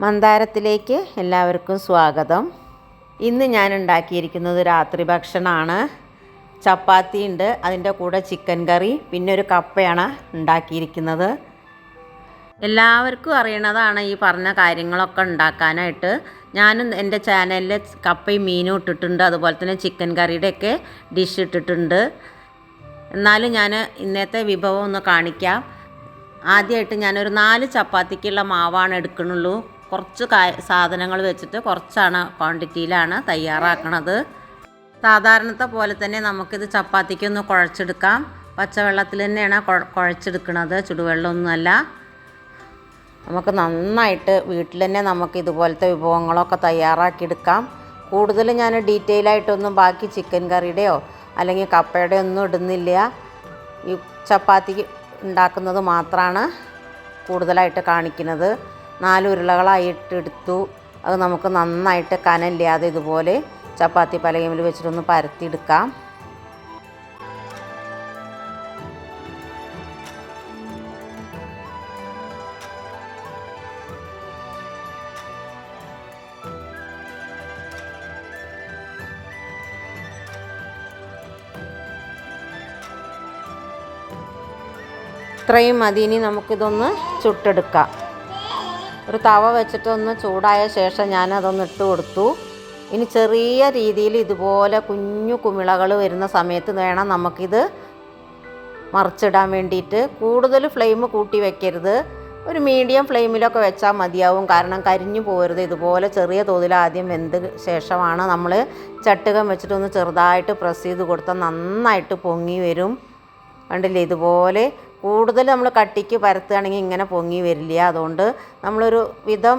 മന്ദാരത്തിലേക്ക് എല്ലാവർക്കും സ്വാഗതം. ഇന്ന് ഞാൻ ഉണ്ടാക്കിയിരിക്കുന്നത് രാത്രി ഭക്ഷണമാണ്. ചപ്പാത്തി ഉണ്ട്, അതിൻ്റെ കൂടെ ചിക്കൻ കറി, പിന്നെ ഒരു കപ്പയാണ് ഉണ്ടാക്കിയിരിക്കുന്നത്. എല്ലാവർക്കും അറിയണതാണ് ഈ പറഞ്ഞ കാര്യങ്ങളൊക്കെ ഉണ്ടാക്കാനായിട്ട്. ഞാനും എൻ്റെ ചാനലിൽ കപ്പയും മീനും ഇട്ടിട്ടുണ്ട്, അതുപോലെ തന്നെ ചിക്കൻ കറിയുടെയൊക്കെ ഡിഷ് ഇട്ടിട്ടുണ്ട്. എന്നാലും ഞാൻ ഇന്നത്തെ വിഭവം ഒന്ന് കാണിക്കാം. ആദ്യമായിട്ട് ഞാനൊരു 4 ചപ്പാത്തിക്കുള്ള മാവാണ് എടുക്കണുള്ളൂ. കുറച്ച് സാധനങ്ങൾ വെച്ചിട്ട് കുറച്ചാണ് ക്വാണ്ടിറ്റിയിലാണ് തയ്യാറാക്കണത്. സാധാരണത്തെ പോലെ തന്നെ നമുക്കിത് ചപ്പാത്തിക്കൊന്ന് കുഴച്ചെടുക്കാം. പച്ചവെള്ളത്തിൽ തന്നെയാണ് കുഴച്ചെടുക്കുന്നത്, ചുടുവെള്ളമൊന്നുമല്ല. നമുക്ക് നന്നായിട്ട് വീട്ടിൽ തന്നെ നമുക്ക് ഇതുപോലത്തെ വിഭവങ്ങളൊക്കെ തയ്യാറാക്കിയെടുക്കാം. കൂടുതൽ ഞാൻ ഡീറ്റെയിൽ ആയിട്ടൊന്നും ബാക്കി ചിക്കൻ കറിയുടെയോ അല്ലെങ്കിൽ കപ്പയുടെ ഒന്നും ഇടുന്നില്ല. ഈ ചപ്പാത്തി ഉണ്ടാക്കുന്നത് മാത്രമാണ് കൂടുതലായിട്ട് കാണിക്കുന്നത്. 4 ഉരുളകളായിട്ട് എടുത്തു. അത് നമുക്ക് നന്നായിട്ട് കനമില്ലാതെ ഇതുപോലെ ചപ്പാത്തി പലകയിൽ വെച്ചിട്ടൊന്ന് പരത്തിയെടുക്കാം. ഇത്രയും മതി. ഇനി നമുക്കിതൊന്ന് ചുട്ടെടുക്കാം. ഒരു തവ വെച്ചിട്ടൊന്ന് ചൂടായ ശേഷം ഞാനതൊന്ന് ഇട്ട് കൊടുത്തു. ഇനി ചെറിയ രീതിയിൽ ഇതുപോലെ കുഞ്ഞു കുമിളകൾ വരുന്ന സമയത്ത് വേണം നമുക്കിത് മറിച്ചിടാൻ വേണ്ടിയിട്ട്. കൂടുതൽ ഫ്ലെയിം കൂട്ടി വെക്കരുത്, ഒരു മീഡിയം ഫ്ലെയിമിലൊക്കെ വെച്ചാൽ മതിയാവും. കാരണം കരിഞ്ഞു പോകരുത്. ഇതുപോലെ ചെറിയ തോതിൽ ആദ്യം വെന്ത ശേഷമാണ് നമ്മൾ ചട്ടുകം വെച്ചിട്ടൊന്ന് ചെറുതായിട്ട് പ്രസ് ചെയ്ത് കൊടുത്താൽ നന്നായിട്ട് പൊങ്ങി വരും. കണ്ടില്ലേ, ഇതുപോലെ കൂടുതൽ നമ്മൾ കട്ടിക്ക് പരത്തുകയാണെങ്കിൽ ഇങ്ങനെ പൊങ്ങി വരില്ല. അതുകൊണ്ട് നമ്മളൊരു വിധം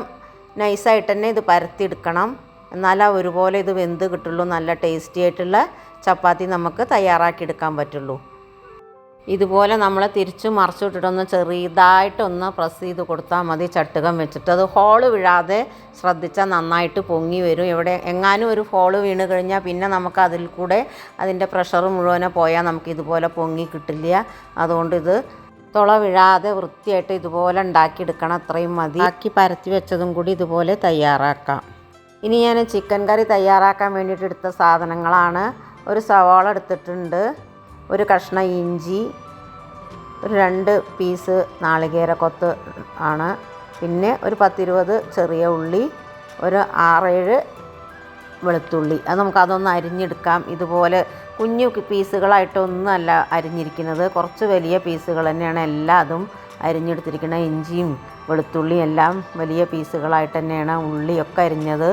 നൈസായിട്ട് തന്നെ ഇത് പരത്തിയെടുക്കണം. എന്നാലേ ഒരുപോലെ ഇത് വെന്ത് കിട്ടുള്ളൂ. നല്ല ടേസ്റ്റി ആയിട്ടുള്ള ചപ്പാത്തി നമുക്ക് തയ്യാറാക്കിയെടുക്കാൻ പറ്റുള്ളൂ. ഇതുപോലെ നമ്മൾ തിരിച്ച് മറിച്ചിട്ടിട്ടൊന്ന് ചെറുതായിട്ടൊന്ന് പ്രസ് ചെയ്ത് കൊടുത്താൽ മതി ചട്ടുകം വെച്ചിട്ട്. അത് ഹോള് വീഴാതെ ശ്രദ്ധിച്ചാൽ നന്നായിട്ട് പൊങ്ങി വരും. എവിടെ എങ്ങാനും ഒരു ഹോള് വീണ് കഴിഞ്ഞാൽ പിന്നെ നമുക്ക് അതിൽ കൂടെ അതിൻ്റെ പ്രഷർ മുഴുവനെ പോയാൽ നമുക്ക് ഇതുപോലെ പൊങ്ങി കിട്ടില്ല. അതുകൊണ്ട് ഇത് തുള വീഴാതെ വൃത്തിയായിട്ട് ഇതുപോലെ ഉണ്ടാക്കിയെടുക്കണം. അത്രയും മതി. ബാക്കി പരത്തി വെച്ചതും കൂടി ഇതുപോലെ തയ്യാറാക്കാം. ഇനി ഞാൻ ചിക്കൻ കറി തയ്യാറാക്കാൻ വേണ്ടിയിട്ട് എടുത്ത സാധനങ്ങളാണ്. ഒരു സവാള എടുത്തിട്ടുണ്ട്, ഒരു കഷ്ണം ഇഞ്ചി, ഒരു 2 പീസ് നാളികേരക്കൊത്ത് ആണ്, പിന്നെ ഒരു 10-20 ചെറിയ ഉള്ളി, ഒരു 6-7 വെളുത്തുള്ളി. അത് നമുക്കതൊന്ന് അരിഞ്ഞെടുക്കാം. ഇതുപോലെ കുഞ്ഞു പീസുകളായിട്ടൊന്നുമല്ല അരിഞ്ഞിരിക്കുന്നത്, കുറച്ച് വലിയ പീസുകൾ തന്നെയാണ് എല്ലാതും അരിഞ്ഞെടുത്തിരിക്കുന്നത്. ഇഞ്ചിയും വെളുത്തുള്ളിയും എല്ലാം വലിയ പീസുകളായിട്ട് തന്നെയാണ്, ഉള്ളിയൊക്കെ അരിഞ്ഞത്.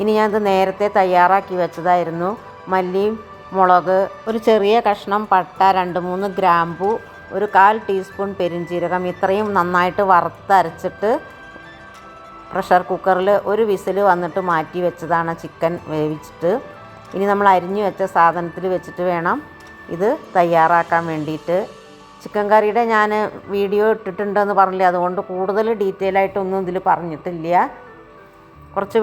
ഇനി ഞാനത് നേരത്തെ തയ്യാറാക്കി വെച്ചതായിരുന്നു. മല്ലിയും മുളക്, ഒരു ചെറിയ കഷ്ണം പട്ട, 2-3 ഗ്രാമ്പു, ഒരു 1/4 ടീസ്പൂൺ പെരുംജീരകം, ഇത്രയും നന്നായിട്ട് വറുത്തരച്ചിട്ട് പ്രഷർ കുക്കറിൽ ഒരു വിസിൽ വന്നിട്ട് മാറ്റി വെച്ചതാണ് ചിക്കൻ വേവിച്ചിട്ട്. ഇനി നമ്മൾ അരിഞ്ഞു വെച്ച സാധനത്തിൽ വെച്ചിട്ട് വേണം ഇത് തയ്യാറാക്കാൻ വേണ്ടിയിട്ട്. ചിക്കൻ കറിയുടെ ഞാൻ വീഡിയോ ഇട്ടിട്ടുണ്ടെന്ന് പറഞ്ഞില്ലേ, അതുകൊണ്ട് കൂടുതൽ ഡീറ്റെയിൽ ആയിട്ടൊന്നും ഇതിൽ പറഞ്ഞിട്ടില്ല. കുറച്ച്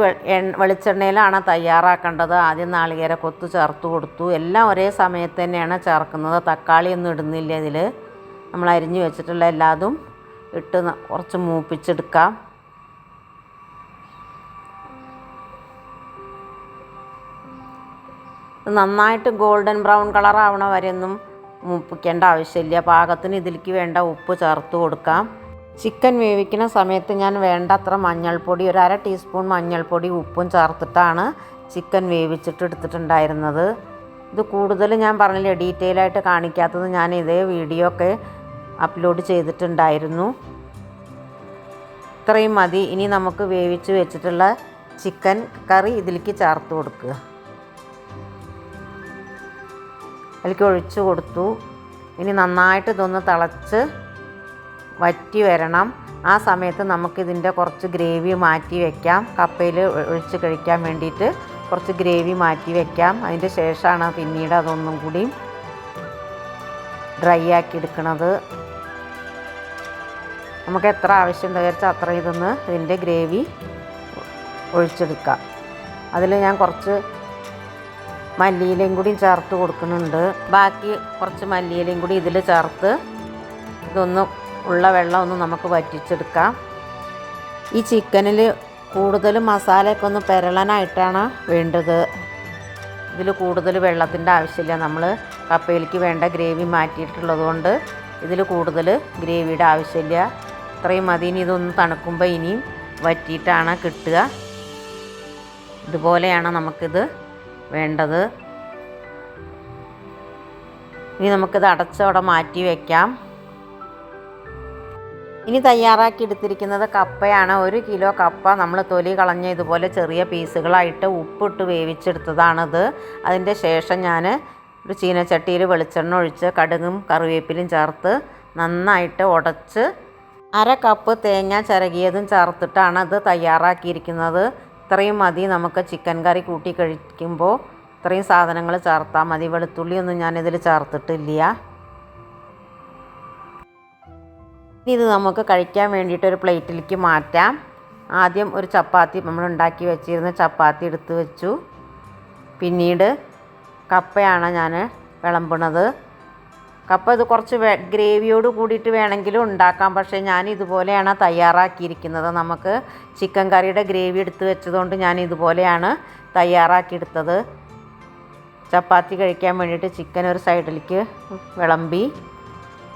വെളിച്ചെണ്ണയിലാണ് തയ്യാറാക്കേണ്ടത്. ആദ്യം നാളികേര കൊത്ത് ചേർത്ത് കൊടുത്തു. എല്ലാം ഒരേ സമയത്ത് തന്നെയാണ് ചേർക്കുന്നത്. തക്കാളിയൊന്നും ഇടുന്നില്ല ഇതിൽ. നമ്മൾ അരിഞ്ഞു വെച്ചിട്ടുള്ള എല്ലാതും ഇട്ട് കുറച്ച് മൂപ്പിച്ചെടുക്കാം. നന്നായിട്ട് ഗോൾഡൻ ബ്രൗൺ കളർ ആവണ വരെയൊന്നും മൂപ്പിക്കേണ്ട ആവശ്യമില്ല. പാകത്തിന് ഇതിലേക്ക് വേണ്ട ഉപ്പ് ചേർത്ത് കൊടുക്കാം. ചിക്കൻ വേവിക്കുന്ന സമയത്ത് ഞാൻ വേണ്ടത്ര മഞ്ഞൾപ്പൊടി, ഒരു 1/2 ടീസ്പൂൺ മഞ്ഞൾപ്പൊടി, ഉപ്പും ചേർത്തിട്ടാണ് ചിക്കൻ വേവിച്ചിട്ട് എടുത്തിട്ടുണ്ടായിരുന്നത്. ഇത് കൂടുതൽ ഞാൻ പറഞ്ഞില്ലേ, ഡീറ്റെയിൽ ആയിട്ട് കാണിക്കാത്തത് ഞാൻ ഇതേ വീഡിയോ ഒക്കെ അപ്ലോഡ് ചെയ്തിട്ടുണ്ടായിരുന്നു. ഇത്രയും മതി. ഇനി നമുക്ക് വേവിച്ച് വെച്ചിട്ടുള്ള ചിക്കൻ കറി ഇതിലേക്ക് ചേർത്ത് കൊടുക്കുക. അതിലേക്ക് ഒഴിച്ചു കൊടുത്തു. ഇനി നന്നായിട്ട് ഇതൊന്ന് തിളച്ച് വറ്റി വരണം. ആ സമയത്ത് നമുക്കിതിൻ്റെ കുറച്ച് ഗ്രേവി മാറ്റി വയ്ക്കാം. കപ്പയിൽ ഒഴിച്ച് കഴിക്കാൻ വേണ്ടിയിട്ട് കുറച്ച് ഗ്രേവി മാറ്റി വയ്ക്കാം. അതിൻ്റെ ശേഷമാണ് പിന്നീട് അതൊന്നും കൂടി ഡ്രൈ ആക്കി എടുക്കുന്നത്. നമുക്ക് എത്ര ആവശ്യം വെച്ചാൽ അത്ര ഇതിൻ്റെ ഗ്രേവി ഒഴിച്ചെടുക്കാം. അതിൽ ഞാൻ കുറച്ച് മല്ലിയിലയും കൂടി ചേർത്ത് കൊടുക്കുന്നുണ്ട്. ബാക്കി കുറച്ച് മല്ലിയിലയും കൂടി ഇതിൽ ചേർത്ത് ഇതൊന്ന് ഉള്ള വെള്ളം ഒന്ന് നമുക്ക് വറ്റിച്ചെടുക്കാം. ഈ ചിക്കനിൽ കൂടുതൽ മസാലയൊക്കെ ഒന്ന് പെരളനായിട്ടാണ് വേണ്ടത്. ഇതിൽ കൂടുതൽ വെള്ളത്തിൻ്റെ ആവശ്യമില്ല. നമ്മൾ കപ്പയിലേക്ക് വേണ്ട ഗ്രേവി മാറ്റിയിട്ടുള്ളത് കൊണ്ട് ഇതിൽ കൂടുതൽ ഗ്രേവിയുടെ ആവശ്യമില്ല. ഇത്രയും മതി. ഇനി ഇതൊന്ന് തണുക്കുമ്പോൾ ഇനിയും വറ്റിയിട്ടാണ് കിട്ടുക. ഇതുപോലെയാണ് നമുക്കിത് വേണ്ടത്. ഇനി നമുക്കിത് അടച്ചവിടെ മാറ്റി വയ്ക്കാം. ഇനി തയ്യാറാക്കി എടുത്തിരിക്കുന്നത് കപ്പയാണ്. 1 കിലോ കപ്പ നമ്മൾ തൊലി കളഞ്ഞ് ഇതുപോലെ ചെറിയ പീസുകളായിട്ട് ഉപ്പിട്ട് വേവിച്ചെടുത്തതാണിത്. അതിൻ്റെ ശേഷം ഞാൻ ഒരു ചീനച്ചട്ടിയിൽ വെളിച്ചെണ്ണ ഒഴിച്ച് കടുകും കറിവേപ്പിലും ചേർത്ത് നന്നായിട്ട് ഉടച്ച് 1/2 കപ്പ് തേങ്ങ ചിരകിയതും ചേർത്തിട്ടാണ് ഇത് തയ്യാറാക്കിയിരിക്കുന്നത്. ഇത്രയും മതി. നമുക്ക് ചിക്കൻ കറി കൂട്ടി കഴിക്കുമ്പോൾ ഇത്രയും സാധനങ്ങൾ ചേർത്താൽ മതി. വെളുത്തുള്ളിയൊന്നും ഞാനിതിൽ ചേർത്തിട്ടില്ല. ഇനി ഇത് നമുക്ക് കഴിക്കാൻ വേണ്ടിയിട്ട് ഒരു പ്ലേറ്റിലേക്ക് മാറ്റാം. ആദ്യം ഒരു ചപ്പാത്തി നമ്മൾ ഉണ്ടാക്കി വെച്ചിരുന്ന ചപ്പാത്തി എടുത്ത് വെച്ചു. പിന്നീട് കപ്പയാണ് ഞാൻ വിളമ്പണത്. കപ്പ ഇത് കുറച്ച് ഗ്രേവിയോട് കൂടിയിട്ട് വേണമെങ്കിലും ഉണ്ടാക്കാം. പക്ഷേ ഞാൻ ഇതുപോലെയാണ് തയ്യാറാക്കിയിരിക്കുന്നത്. നമുക്ക് ചിക്കൻ കറിയുടെ ഗ്രേവി എടുത്ത് വെച്ചതുകൊണ്ട് ഞാൻ ഇതുപോലെയാണ് തയ്യാറാക്കിയെടുത്തത്. ചപ്പാത്തി കഴിക്കാൻ വേണ്ടിയിട്ട് ചിക്കൻ ഒരു സൈഡിലേക്ക് വിളമ്പി.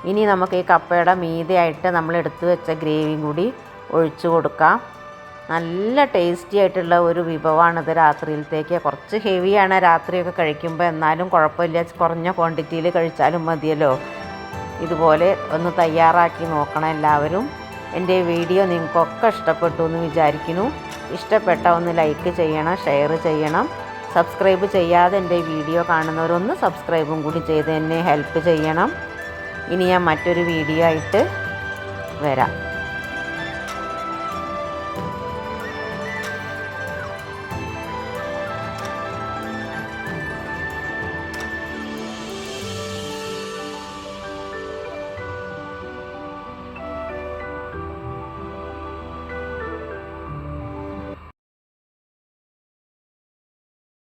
ഇനി നമുക്ക് ഈ കപ്പയുടെ മീതെയായിട്ട് നമ്മൾ എടുത്തു വെച്ച ഗ്രേവിയും കൂടി ഒഴിച്ചു കൊടുക്കാം. നല്ല ടേസ്റ്റി ആയിട്ടുള്ള ഒരു വിഭവമാണിത് രാത്രിയിലത്തേക്ക്. കുറച്ച് ഹെവിയാണ് രാത്രിയൊക്കെ കഴിക്കുമ്പോൾ, എന്നാലും കുഴപ്പമില്ല. കുറഞ്ഞ ക്വാണ്ടിറ്റിയിൽ കഴിച്ചാലും മതിയല്ലോ. ഇതുപോലെ ഒന്ന് തയ്യാറാക്കി നോക്കണം എല്ലാവരും. എൻ്റെ വീഡിയോ നിങ്ങൾക്കൊക്കെ ഇഷ്ടപ്പെട്ടു എന്ന് വിചാരിക്കുന്നു. ഇഷ്ടപ്പെട്ട ഒന്ന് ലൈക്ക് ചെയ്യണം, ഷെയർ ചെയ്യണം. സബ്സ്ക്രൈബ് ചെയ്യാതെ എൻ്റെ വീഡിയോ കാണുന്നവരൊന്ന് സബ്സ്ക്രൈബും കൂടി ചെയ്ത് എന്നെ ഹെൽപ്പ് ചെയ്യണം. ഇനി ഞാൻ മറ്റൊരു വീഡിയോ ആയിട്ട് വരാം.